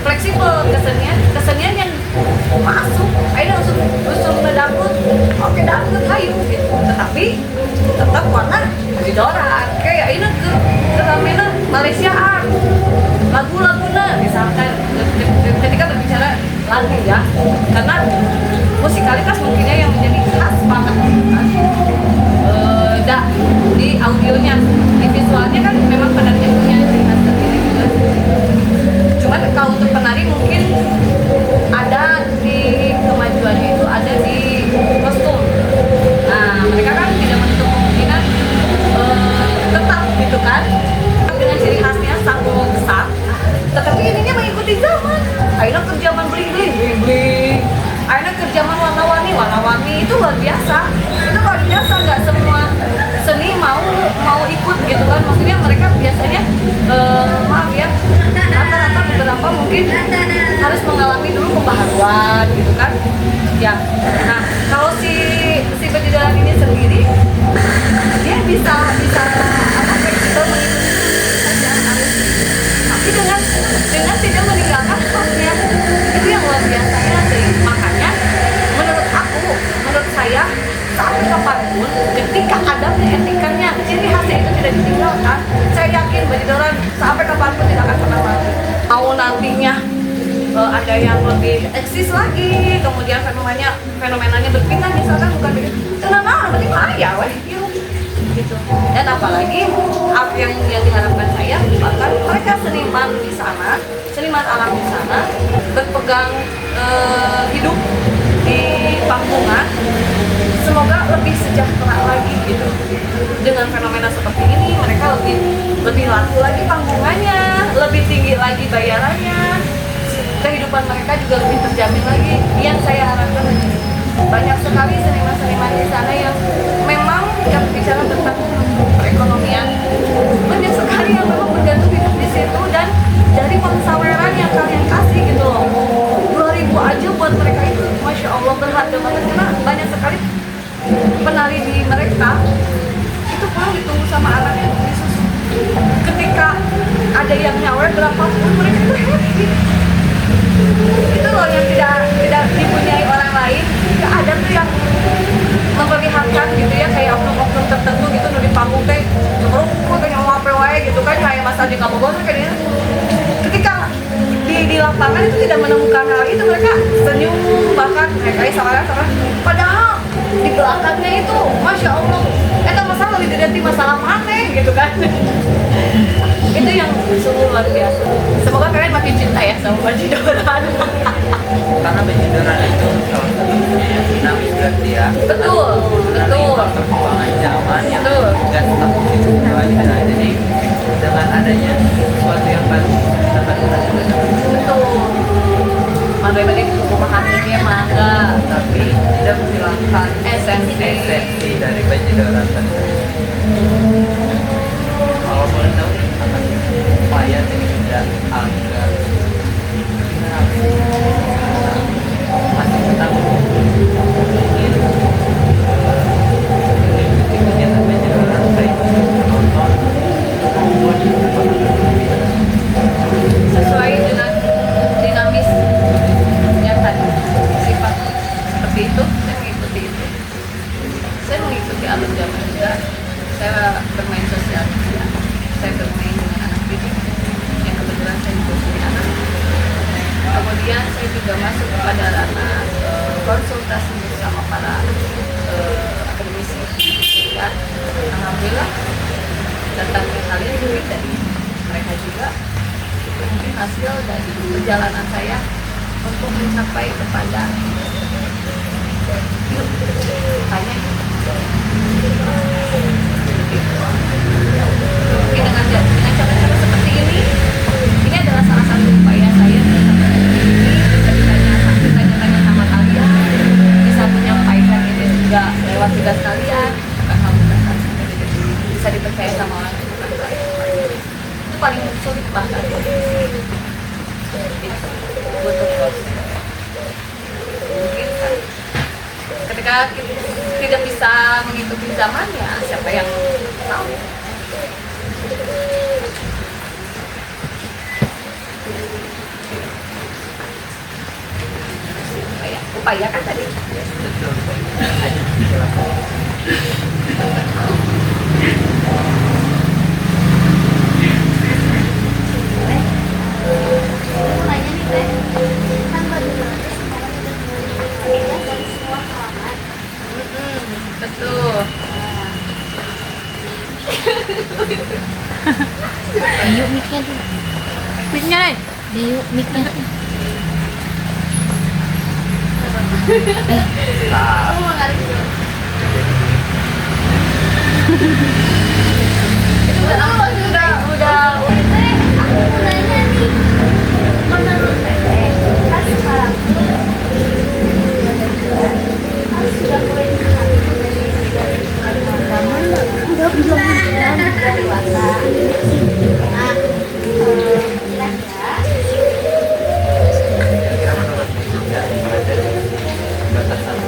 fleksibel, kesenian yang masuk ayo langsung dangdut, oke dangdut ayo gitu, tetapi tetap warna didoran kayak ini ke ramena Malaysia lagu-laguna misalkan ketika berbicara lagu ya, karena musikalitas mungkinnya yang menjadi khas banget kan. Di audionya, di visualnya kan memang penarinya punya ciri khas sendiri juga. Cuman kalau untuk penari mungkin ada di kemajuannya itu ada di kostum. Nah mereka kan tidak menutup kemungkinan tetap gitu kan dengan ciri khasnya sangat besar. Tetapi ininya mengikuti zaman. Akhirnya ke zaman bling-bling. Akhirnya ke zaman warna-warni itu luar biasa. Itu luar biasa, nggak semua seni mau ikut gitu kan. Maksudnya mereka biasanya maaf ya, rata-rata beberapa mungkin harus mengalami dulu pembaharuan gitu kan ya. Nah kalau si baju doran ini sendiri dia bisa fleksibel mengikuti saja arus, tapi dengan tidak meninggalkan khasnya. Itu yang luar biasanya sih. Makanya menurut saya sampai kapanpun ketika ada etikanya, ciri khasnya itu tidak ditinggalkan, saya yakin baju doran sampai kapanpun tidak akan pernah mati. Mau nantinya ada yang lebih eksis lagi, kemudian fenomenanya berpindah misalkan bukan begitu, kenapa berarti bahaya weh gitu. Dan apalagi apa yang diharapkan saya, bahkan mereka seniman di sana, seniman alam di sana berpegang hidup di panggungan, semoga lebih sejahtera lagi gitu. Dengan fenomena seperti ini mereka lebih laku lagi panggungannya, lebih tinggi lagi bayarannya, kehidupan mereka juga lebih terjamin lagi. Yang saya harapkan banyak sekali seniman-seniman di sana yang memang yang bicara tentang perekonomian, banyak sekali yang memang bergantung hidup di situ, dan dari pengsaweran yang kalian kasih gitu loh, 2.000 aja buat mereka itu masya Allah berharga banget, karena banyak sekali penari di mereka itu pulang ditunggu sama anaknya untuk disusu. Ketika ada yang nyawer berapapun mereka itu happy. Itu loh yang tidak dipunyai orang lain. Gak ada tuh yang memperlihatkan gitu ya, kayak oknum-oknum tertentu gitu di panggung teh ngerumput kayak ngapain wae gitu kan, kayak Mas Adi Kamogor kayak gitu. Ketika di lapangan itu tidak menemukan hal itu, mereka senyum, bahkan mereka sama padahal di belakangnya itu masya Allah itu masalah lebih tidak masalah mana gitu kan. Itu yang sungguh luar biasa. Semoga kalian makin cinta ya sama baju doran. Karena baju doran itu salah satunya yang dinamis berarti ya. Betul. Perkembangan zaman yang nggak tetap itu aja. Jadi dengan adanya sesuatu yang baru dapat Betul. Makanya itu memahaminya mangga, tapi tidak menghilangkan esensi dari baju doran tadi. Kalau boleh tahu apa sih upaya tidak agar masih mereka tidak bisa mengikuti zaman, ya siapa yang tahu. Upaya kan tadi. Betul. Ayo, silakan. Aku nanya nih teh, kan baju nanti sekarang udah mulai dari semua kalangan. Betul. Yuk mic-nya dulu. Mic-nya nih. Yuk mic-nya. Aku mau ngarik dulu. Itu udah teh, aku mau nanya nih. Menurut teteh, kan sekarang tuh kan sudah mulai udah bilang dewasa. Nah, kira-kira Kira menurut juga ada batasan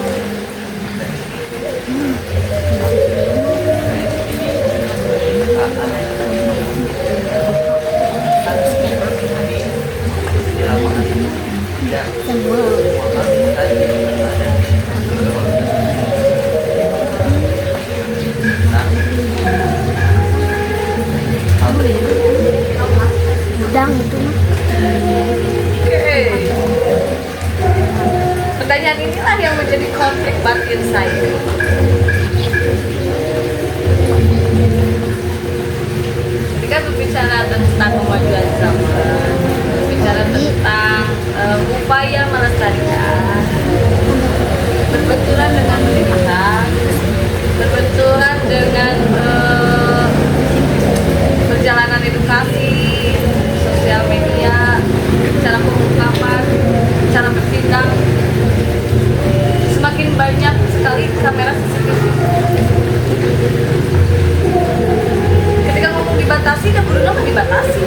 Udang itu mah. Oke. Pertanyaan inilah yang menjadi konflik batin saya. Ketika berbicara tentang kemajuan zaman, berbicara tentang upaya melestarikan, berbenturan dengan pendidikan, berbenturan dengan perjalanan edukasi, sosial media, cara pengungkapan, cara bertindak, semakin banyak sekali kamera CCTV. Ketika ngomong dibatasi, dan berulang dibatasi.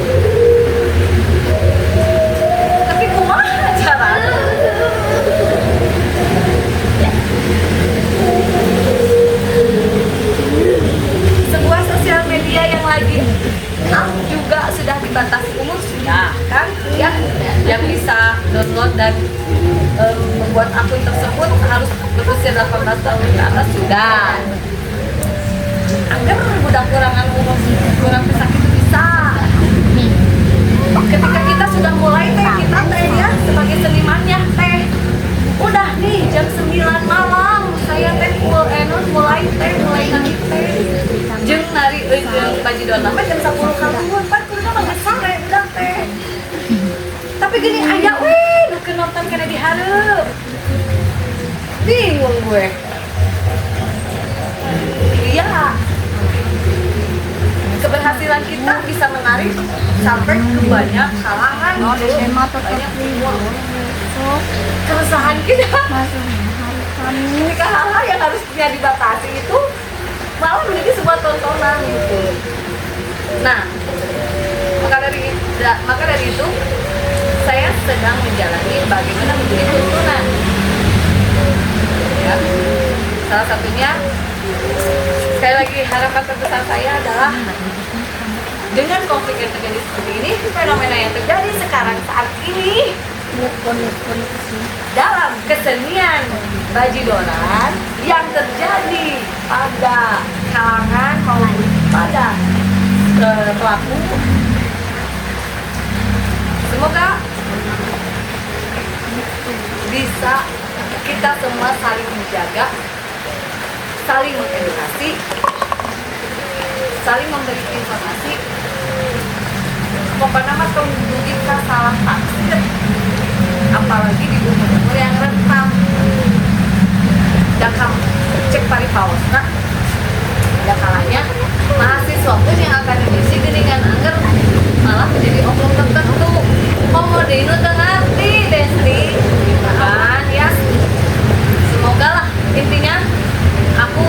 Tapi kumaha caranya? Sebuah sosial media yang lagi juga sudah dibatasi umur, sudah kan ya, yang bisa download dan membuat akun tersebut harus berusia 18 tahun ke atas sudah. Agar budak kurangan umur kurang besar itu bisa. Ketika kita sudah mulai teh, kita teh ya sebagai senimannya teh udah nih jam 9 malam saya teh mulai nari teh jeung nari jeung bajidona mah jam 10 kaluhur pan kudu mah geus sare udah teh. Tapi gini aya we nu keur nonton kana di hareup. Bingung gue. Iya. Keberhasilan kita bisa menarik sampai ke banyak kalangan. Banyak keresahan kita. Ketika hal-hal yang harusnya dibatasi itu malah menjadi sebuah tontonan gitu. Nah, maka dari itu saya sedang menjalani bagaimana menjadi tuntunan. Ya, salah satunya sekali lagi harapan terbesar saya adalah dengan konflik yang terjadi seperti ini, fenomena yang terjadi sekarang saat ini dalam kesenian bajidoran yang terjadi pada kalangan maupun pada pelaku, semoga bisa kita semua saling menjaga, saling mengedukasi, saling memberi informasi. Pokoknya mah tunggu kita salah taksir, apalagi di umur-umur yang rentan. Dakam cek paripaosna, ada kalanya mahasiswa pun yang akan diisi geningan angger malah menjadi oknum tertentu. Komode itu ngerti Desti, kan ya. Semoga lah intinya aku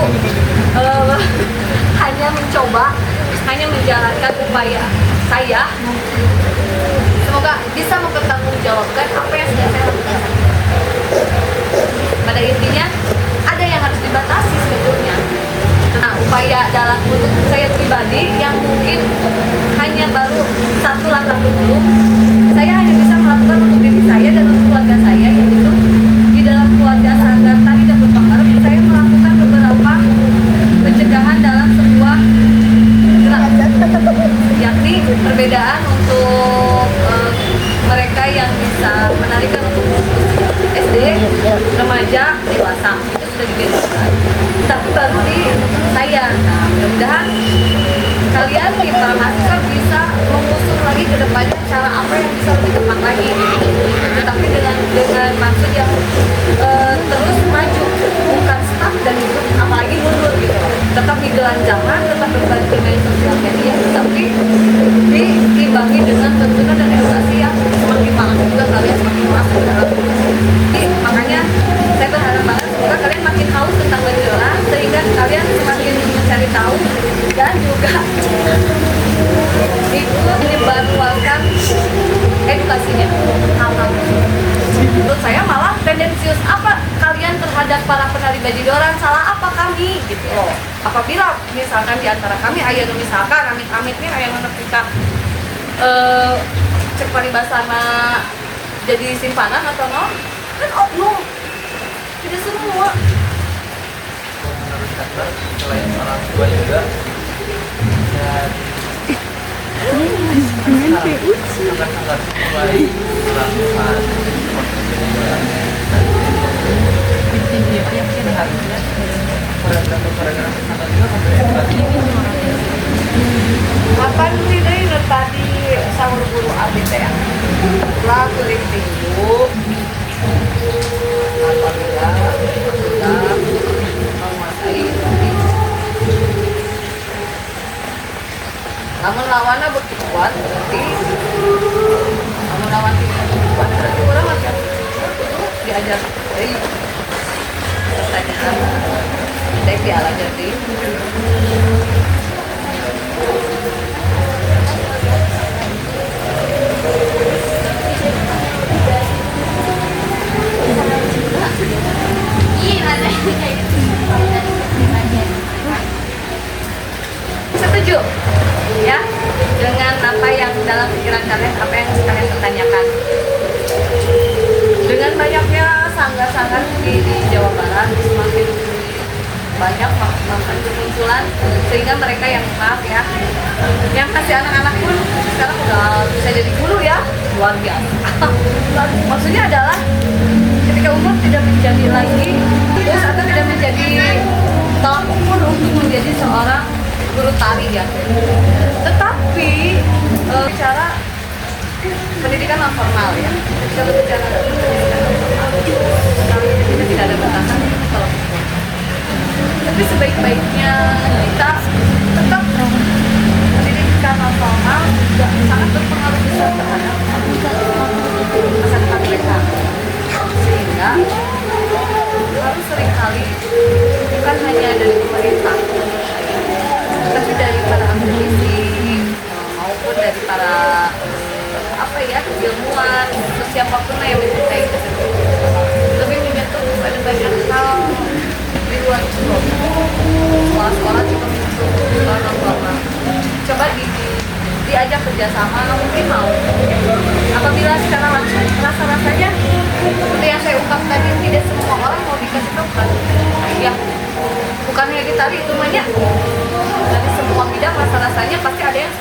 hanya menjalankan upaya saya. Semoga bisa mempertanggungjawabkan apa yang sudah saya lakukan. Pada intinya ada yang supaya dalam untuk saya pribadi yang mungkin hanya baru satu langkah dulu, saya hanya bisa melakukan untuk diri saya dan untuk keluarga saya, yaitu di dalam keluarga Sanggar Tari dan Berpengaruh saya melakukan beberapa pencegahan dalam sebuah gerak, yakni perbedaan untuk mereka yang bisa menarikan untuk SD, remaja, dewasa itu sudah dibedakan. Tapi baru di saya, nah mudah-mudahan kalian di para mahasiswa bisa mengusung lagi ke depannya cara apa yang bisa lebih tepat lagi, tetapi dengan maksud yang terus maju, bukan stuck dan itu apalagi mundur gitu. Tetap digelan zaman, tetap berbagi dengan sosial media, tapi diimbangi dengan tuntunan dan edukasi yang semakin malam juga kalian semakin masuk dalam. Jadi, makanya saya berharap banget semoga kalian makin haus tentang Bajola sehingga kalian semakin mencari tahu dan juga ikut menyebarluaskan edukasinya. Menurut saya malah tendensius apa kalian terhadap para penari bajidoran, salah apa kami gitu loh. Apabila misalkan di antara kami aya misalkan amit-amitnya aya ketika cek paribasana jadi simpanan atau no, kan oknum, tidak semua. Menurut Sanggar selain orang tua juga dan Sanggar mulai melakukan Kapan sih dari tadi sahur guru abdi teh lah kuring minggu apabila sudah menguasai namun lawannya begitu kuat berarti namun lawan tidak kuat berarti orang macam diajar dari pertanyaan dari piala jadi setuju ya dengan apa yang dalam pikiran kalian, apa yang kalian pertanyakan. Dengan banyaknya sanggar-sanggar di Jawa Barat semakin banyak makan kemunculan sehingga mereka yang maaf ya yang kasih anak-anak pun sekarang udah bisa jadi guru ya, luar biasa. Maksudnya adalah ketika umur tidak menjadi lagi terus atau tidak menjadi tolak ukur untuk menjadi seorang guru tari ya, tetapi bicara pendidikan non formal ya, kita berbicara pendidikan non formal kita tidak ada batasan kalau tapi sebaik-baiknya kita tetap pendidikan non formal juga sangat berpengaruh besar terhadap masa depan mereka, sehingga harus seringkali bukan hanya dari pemerintah tapi dari para akademisi maupun dari para apa ya ilmuwan atau siapapun yang mencintai itu lebih menyentuh pada banyak hal di luar itu. Sekolah-sekolah juga menyentuh sekolah coba diajak kerjasama mungkin mau apabila secara langsung rasa-rasanya seperti yang saya ungkap tadi tidak semua orang mau dikasih tahu kan ya bukan hanya di tari itu banyak dari semua bidang rasa-rasanya pasti ada yang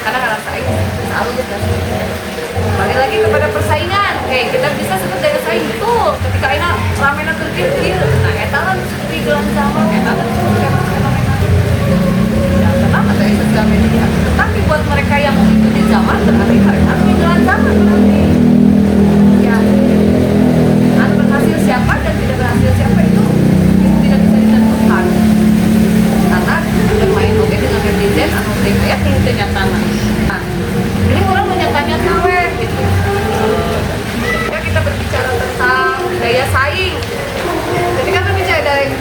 karena ngerasain selalu gitu. Balik lagi kepada persaingan, kita bisa sebut daya saing betul ketika ini ramena terkecil nah etalan seperti gelang zaman etalan seperti fenomena ya kenapa dari sosial media tetapi buat mereka yang mengikuti zaman berarti mereka harus gelang zaman berarti ya berhasil siapa dan tidak berhasil siapa itu tidak bisa ditentukan karena bermain oke dengan netizen atau kayak yang kenyataan. Nah, ini orang menyatakan gitu. Ketika kita berbicara tentang daya saing, ketika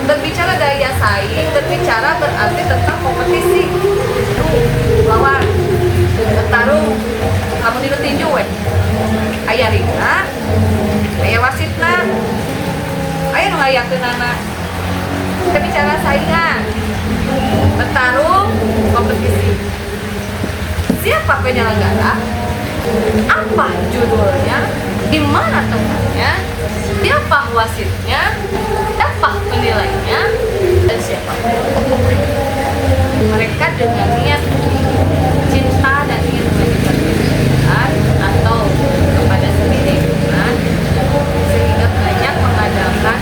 berbicara daya saing, berbicara berarti tentang kompetisi, lawan, bertarung, kamu di tinju ayah ringna, ayah wasitna, ayah ngayakeun anak. Kita bicara saingan, bertarung, kompetisi. Siapa penyelenggara? Apa judulnya? Di mana tempatnya? Siapa wasitnya? Siapa penilainya? Dan siapa? Mereka dengan niat cinta dan ingin mengajukan pendidikan atau kepada sendiri lingkungan, sehingga banyak mengadakan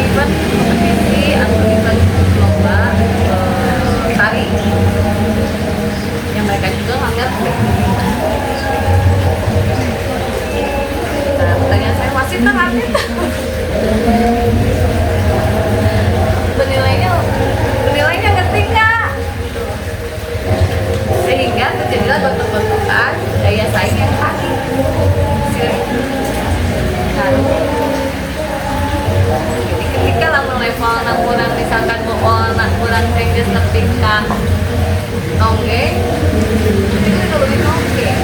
event kompetisi atau event lomba tari yang mereka juga nggak ngerti. Nah, pertanyaan saya, wasit kan ngerti? penilainya ngerti nggak? Sehingga terjadilah bentuk-bentukan daya saing yang tadi. Jadi ketika lamun level kurang misalkan kurang tinggi setingkat nonggeng, itu lebih nonggeng.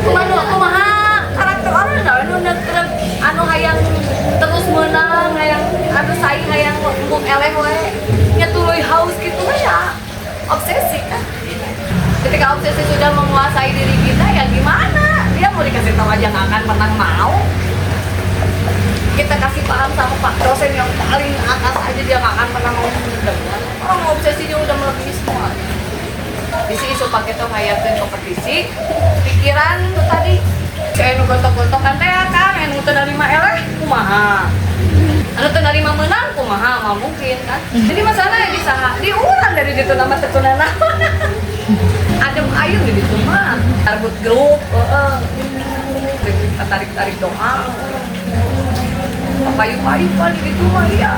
Kumaha karakter orang anu hayang terus menang, hayang anu saing hayang mbok eleh we nya tuluy haus gitu ya. Obsesi kan. Ketika obsesi sudah menguasai diri kita, ya gimana? Dia mau dikasih tahu aja nggak akan pernah mau. Kita kasih paham sama Pak dosen yang paling atas aja, dia nggak akan pernah mau mendengar. Orang obsesinya udah melebihi semua. Isu pakai tuh hayatin kompetisi, pikiran itu tadi. Kayak nu gontok-gontokan teh kan, yang nu teu narima eleh kumaha. Anu teu narima menang kumaha, mah mungkin kan. Jadi masalahnya di saha? Diurang dari ditu nama tetunana. Adem ayun di ditu mah. Tarbut grup, tarik-tarik doa. Payu-payu kali gitu mah ya.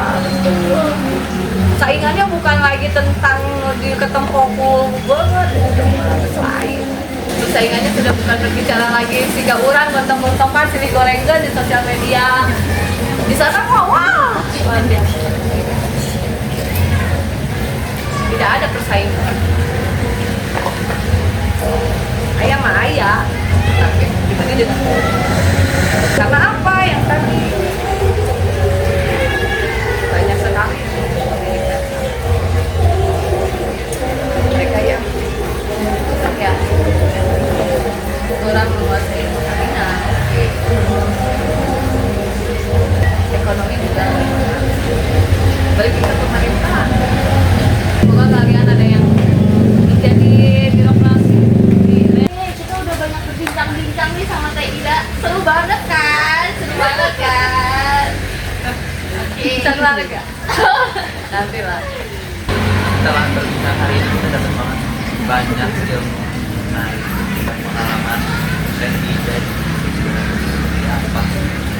Saingannya bukan lagi tentang di ketempokul banget, lain. Terus saingannya sudah bukan berbicara lagi siga urang gontong-gontongan silih gorengan di sosial media. Di sana wah, tidak ada persaingan. Ayah mah ayah, tapi dibanding dengan karena apa yang tadi banyak sekali mereka yang kurang menguasai perkawinan, ekonomi juga balik ke pemerintah. Semoga kalian ada yang jadi birokrasi. Kita udah banyak berbincang-bincang nih sama Teh Ida. Seru banget kan? Seru banget kan? Bisa lari gak? Nanti lah. Setelah berbincang hari ini kita dapat banyak ilmu menarik, pengalaman dan ide seperti apa.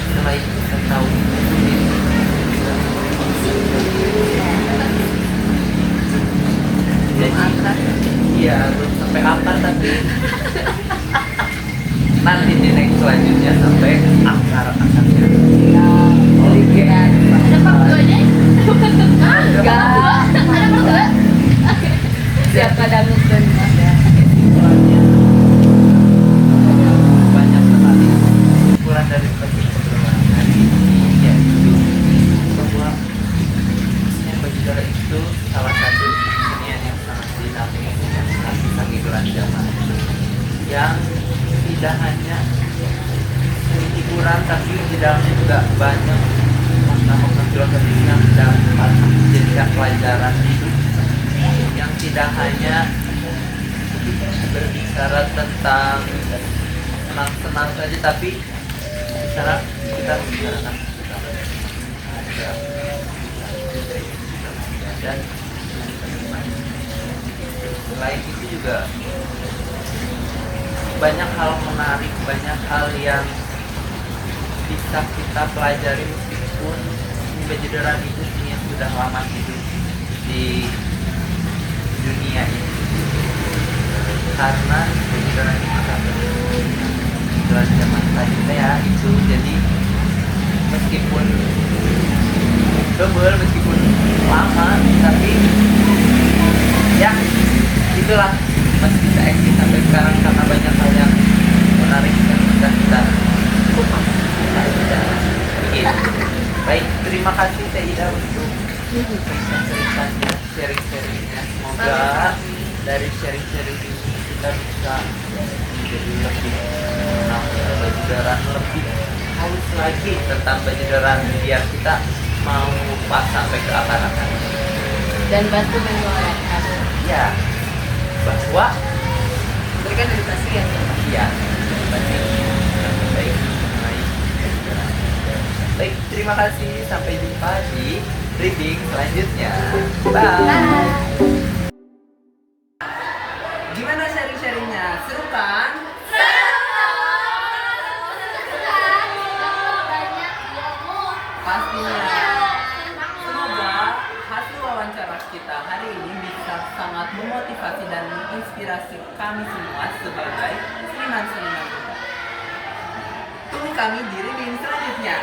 Setelah itu kita tahu jadi iya belum sampai akar tapi nanti di next selanjutnya sampai akar-akarnya. Ada part 2-nya? Enggak. Ada part 2? Siapa dangdut mas ya? Banyak sekali ukuran dari perkembangan hari ini, yaitu bahwa kesenian Bajidara itu salah satu kesenian yang sangat dinamis, yang sangat bisa hiburan zaman, yang tidak hanya seni hiburan tapi di dalamnya juga banyak makna-makna filosofis yang dapat menjadi pelajaran hidup, yang tidak hanya berbicara tentang senang-senang saja, tapi bicara kita membicarakan dan selain itu juga banyak hal menarik, banyak hal yang bisa kita pelajari meskipun Bajidara itu yang sudah lama hidup di dunia ini, karena Bajidara itu dalam zaman tadi ya itu, jadi meskipun double, meskipun lama, tapi ya itulah masih bisa eksis sampai sekarang karena banyak hal yang menarik yang bisa kita kupas. Begitu. Baik, terima kasih Teh Ida untuk cerita-ceritanya, sharing-sharingnya. Semoga dari sharing-sharing ini kita bisa menjadi lebih mengenal baju daran lebih halus lagi tentang baju daran biar kita mau pas sampai ke akar-akar. Dan bantu menyuarakan. Ya, bahwa Berikan edukasi yang iya, banyak yang baik mengenai baju daran. Baik, terima kasih. Sampai jumpa di reading selanjutnya. Bye. Gimana sharing-sharingnya? Seru kan? Pastinya. Semoga hasil wawancara kita hari ini bisa sangat memotivasi dan menginspirasi kami semua sebagai seniman-seniman muda. Tunggu kami di reading selanjutnya.